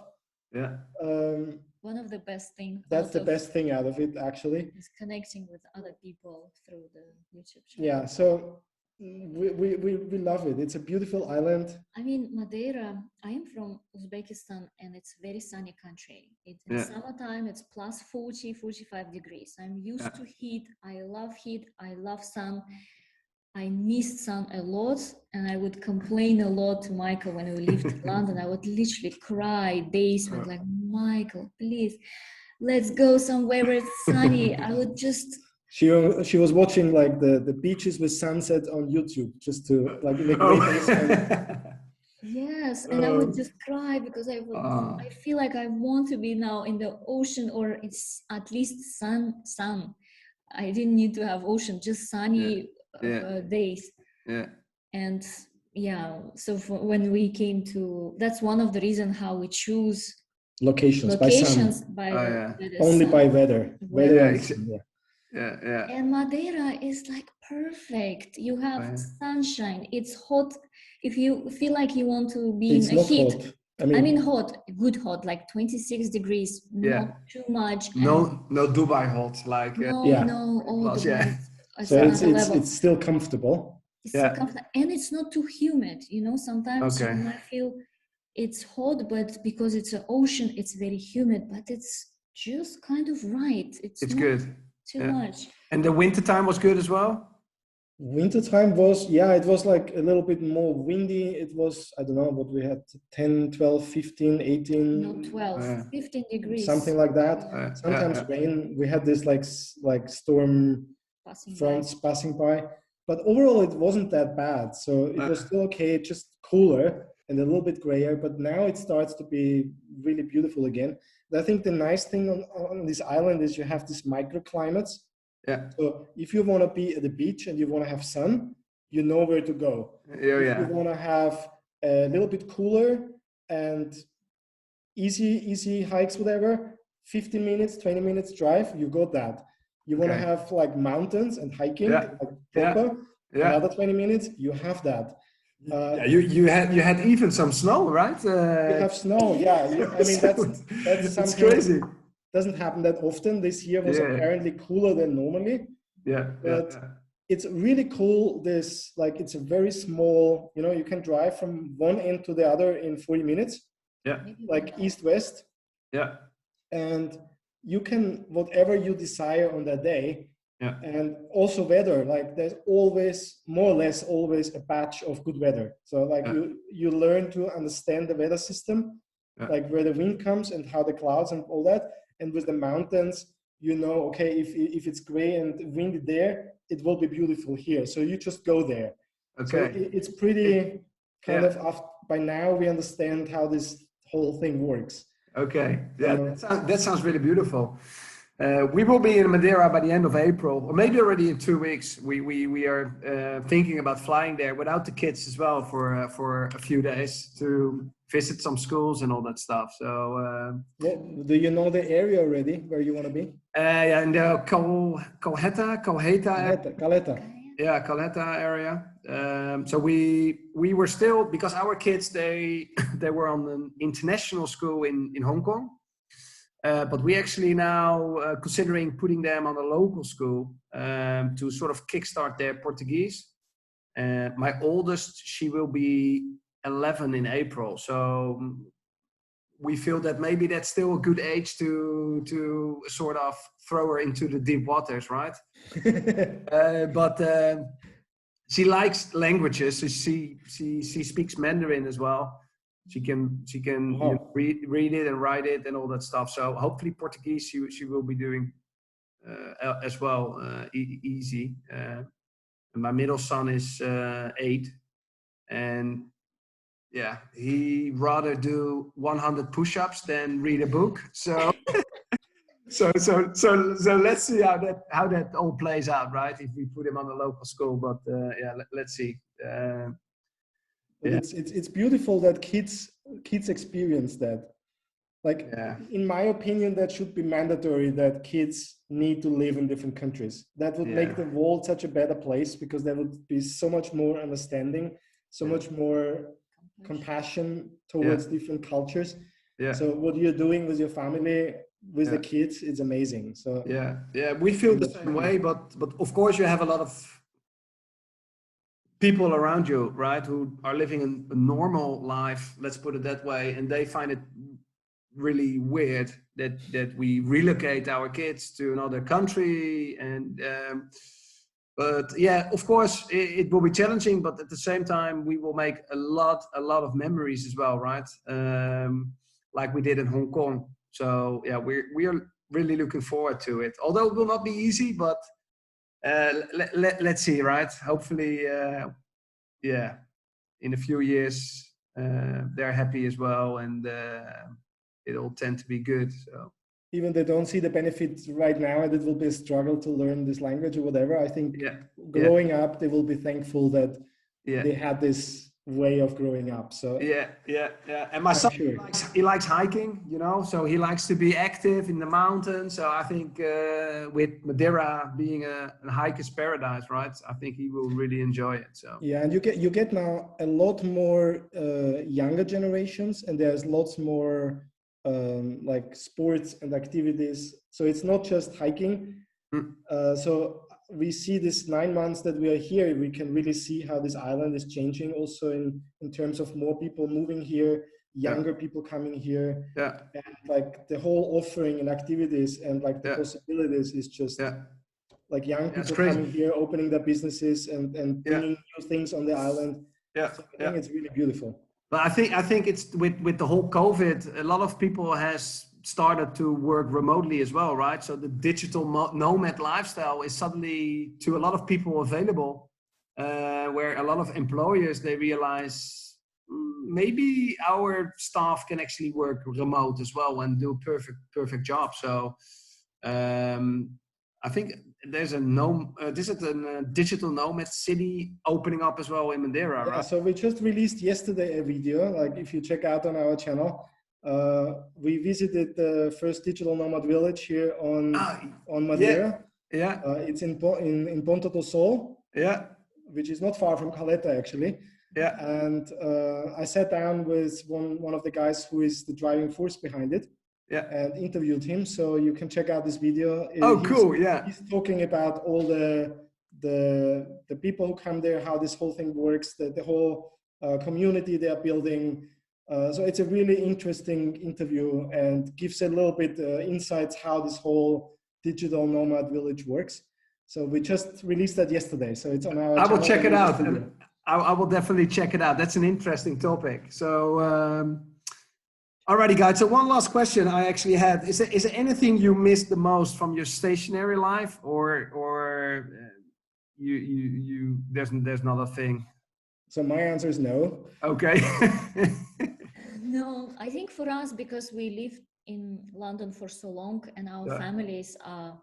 One of the best things. That's the best thing out of it, actually. Is connecting with other people through the YouTube channel. Yeah, so we love it. It's a beautiful island. I mean, Madeira, I am from Uzbekistan, and it's a very sunny country. In summertime, it's plus 40, 45 degrees. I'm used to heat. I love sun. I missed sun a lot, and I would complain a lot to Michael when we lived in London. I would literally cry days with like, Michael, please, let's go somewhere where it's sunny. I would just... She was watching like the beaches with sunset on YouTube just to like make videos. Yes, and I would just cry because I feel like I want to be now in the ocean, or it's at least sun. I didn't need to have ocean, just sunny days. And so when we came to, that's one of the reasons how we choose locations by only by weather. And Madeira is like perfect. You have sunshine. It's hot. If you feel like you want to be in a heat, hot. I mean hot, good hot, like 26 degrees, not too much. No Dubai hot, like Dubai. So it's still comfortable. It's still comfortable, and it's not too humid. You know, sometimes you might feel it's hot, but because it's an ocean, it's very humid. But it's just kind of right. It's not good. too much. And the winter time was good as well? Winter time was, yeah, it was like a little bit more windy. It was, I don't know what we had, 10, 12, 15, 18. No, 12, 15 degrees. Something like that. Sometimes rain. We had this like storm fronts passing by. But overall, it wasn't that bad. So it was still okay, just cooler and a little bit grayer. But now it starts to be really beautiful again. And I think the nice thing on this island is you have these microclimates. Yeah. So if you want to be at the beach and you want to have sun, you know where to go. If you want to have a little bit cooler and easy hikes, whatever, 15 minutes, 20 minutes drive, you got that. You want to have like mountains and hiking, like proper, another 20 minutes, you have that. You had even some snow, right? You have snow, yeah. I mean, that's something crazy. Doesn't happen that often. This year was apparently cooler than normally. But it's really cool. It's a very small, you can drive from one end to the other in 40 minutes. Like east-west. And you can, whatever you desire on that day. And also weather, like there's always, more or less always a patch of good weather. So like you learn to understand the weather system, like where the wind comes and how the clouds and all that. And with the mountains, okay, if it's gray and windy there, it will be beautiful here. So you just go there. So it's pretty kind of, by now we understand how this whole thing works. That sounds really beautiful. We will be in Madeira by the end of April, or maybe already in 2 weeks. We are thinking about flying there without the kids as well for a few days to visit some schools and all that stuff. So, do you know the area already where you want to be? In the Calheta. Yeah, Calheta area. So we were still, because our kids they were on an international school in Hong Kong. But we actually now considering putting them on a local school to sort of kickstart their Portuguese. My oldest, she will be 11 in April. So we feel that maybe that's still a good age to sort of throw her into the deep waters, right? But she likes languages. So she speaks Mandarin as well. She can read it and write it and all that stuff. So hopefully Portuguese she will be doing as well easy. And my middle son is 8, and he rather do 100 push-ups than read a book. So so let's see how that all plays out, right? If we put him on a local school, but let's see. It's beautiful that kids experience that. Like, in my opinion, that should be mandatory, that kids need to live in different countries. That would make the world such a better place, because there would be so much more understanding, so much more compassion towards different cultures. So what you're doing with your family, with the kids, it's amazing. So we feel the same way, but of course you have a lot of people around you, right, who are living a normal life, let's put it that way, and they find it really weird that we relocate our kids to another country. And but of course it will be challenging, but at the same time we will make a lot of memories as well, right? Like we did in Hong Kong. So we are really looking forward to it, although it will not be easy, but let's see, right? Hopefully in a few years they're happy as well, and it'll tend to be good. So even they don't see the benefits right now, and it will be a struggle to learn this language or whatever, I think growing up they will be thankful that they had this way of growing up. So and my son, he likes hiking, so he likes to be active in the mountains. So I think with Madeira being a hiker's paradise, right, I think he will really enjoy it. So and you get now a lot more younger generations, and there's lots more like sports and activities. So it's not just hiking. So we see this 9 months that we are here, we can really see how this island is changing also in terms of more people moving here, younger people coming here. Yeah. And like the whole offering and activities and like the possibilities is just like young people coming here, opening their businesses and bringing new things on the island. So I think it's really beautiful. But I think it's with the whole COVID, a lot of people has started to work remotely as well, right? So the digital nomad lifestyle is suddenly to a lot of people available, where a lot of employers, they realize maybe our staff can actually work remote as well and do perfect job. So I think there's a digital nomad city opening up as well in Madeira, right? So we just released yesterday a video. Like if you check out on our channel, we visited the first digital nomad village here on Madeira. It's in Ponta do Sol. Which is not far from Caleta actually. And I sat down with one of the guys who is the driving force behind it. And interviewed him, so you can check out this video. Cool. He's talking about all the people who come there, how this whole thing works, the whole community they are building. So it's a really interesting interview and gives a little bit insights how this whole digital nomad village works. So we just released that yesterday, so it's on our channel. I will check it out. And I will definitely check it out. That's an interesting topic. So. Alrighty, guys. So one last question I actually had: is there anything you missed the most from your stationary life, or there's not a thing? So my answer is no. Okay. No, I think for us, because we lived in London for so long and our families are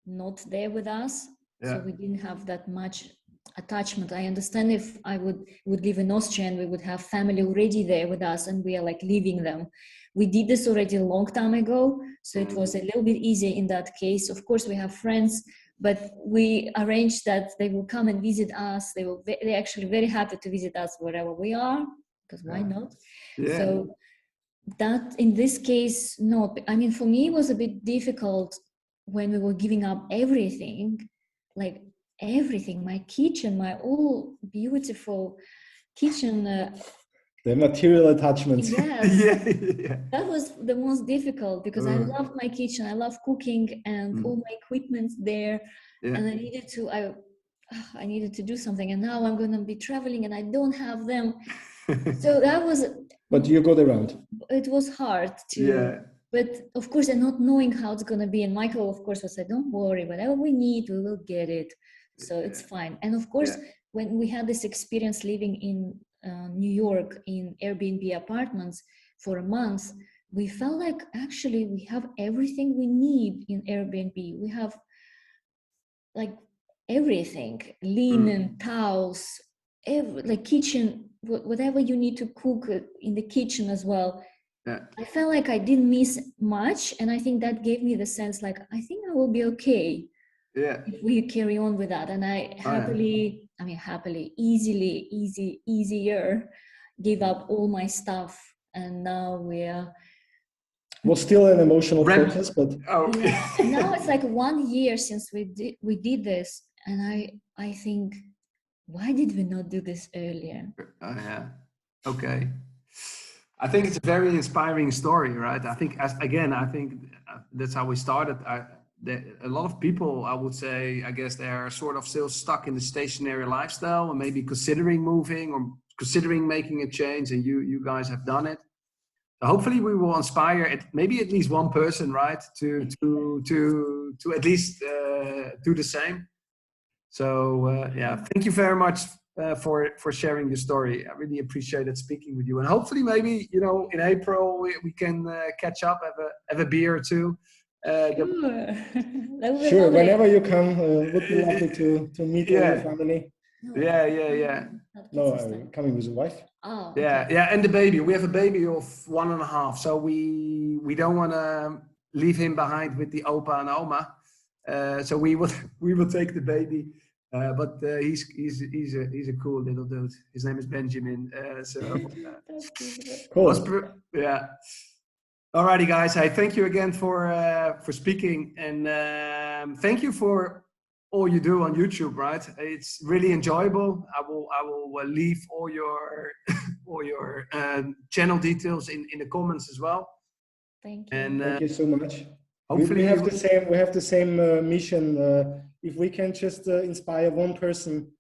not there with us, so we didn't have that much attachment. I understand if I would live in Austria and we would have family already there with us and we are like leaving them. We did this already a long time ago, so it was a little bit easier in that case. Of course, we have friends, but we arranged that they will come and visit us. They're actually very happy to visit us wherever we are, because why not? So that in this case, no. I mean, for me, it was a bit difficult when we were giving up everything, like everything, my kitchen, my all beautiful kitchen. The material attachments. Yes, that was the most difficult because I love my kitchen, I love cooking and all my equipment's there, and I needed to do something, and now I'm going to be traveling and I don't have them. So that was. But you got around. It was hard to. But of course, and not knowing how it's going to be, and Michael, of course, was like, "Don't worry, whatever we need, we will get it." So it's fine. And of course, when we had this experience living in New York in Airbnb apartments for a month, we felt like actually we have everything we need in Airbnb. We have like everything, linen, towels, like kitchen, whatever you need to cook in the kitchen as well. I felt like I didn't miss much. And I think that gave me the sense like, I think I will be okay. If we carry on with that. And I easier gave up all my stuff, and now we're was still an emotional process, but now it's like 1 year since we did this, and I think, why did we not do this earlier? Okay. I think it's a very inspiring story, right? I think that's how we started. A lot of people, I would say, I guess they are sort of still stuck in the stationary lifestyle and maybe considering moving or considering making a change, and you guys have done it. So hopefully we will inspire maybe at least one person, right, to at least do the same. So thank you very much for sharing your story. I really appreciated speaking with you, and hopefully maybe in April we can catch up, have a beer or two. Sure, whenever you come, would be lovely to meet all your family. No, I'm coming with a wife. Oh, okay. And the baby. We have a baby of 1.5, so we don't want to leave him behind with the opa and oma. So we will take the baby. But he's a cool little dude. His name is Benjamin. Cool. Alrighty, guys. Hey, thank you again for speaking, and thank you for all you do on YouTube. Right, it's really enjoyable. I will leave all your all your your channel details in the comments as well. Thank you. And Thank you so much. hopefully We have the same. We have the same mission. If we can just inspire one person,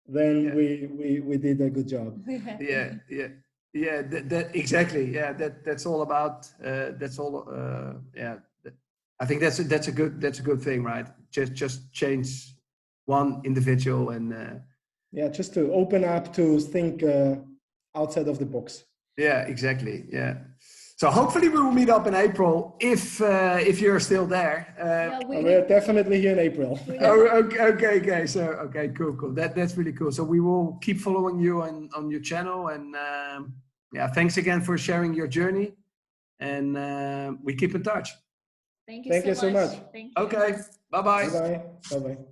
then we did a good job. Yeah. That exactly. Yeah, that's all about. That's all. Yeah. I think that's a good thing, right? Just change one individual and. Yeah, just to open up to think outside of the box. Yeah, exactly. Yeah. So hopefully we will meet up in April if you're still there. We're definitely here in April. Okay. So cool. That's really cool. So we will keep following you on your channel, and yeah, thanks again for sharing your journey, and we keep in touch. Thank you so much. Thank you. Okay. Bye-bye. Bye-bye. Bye-bye.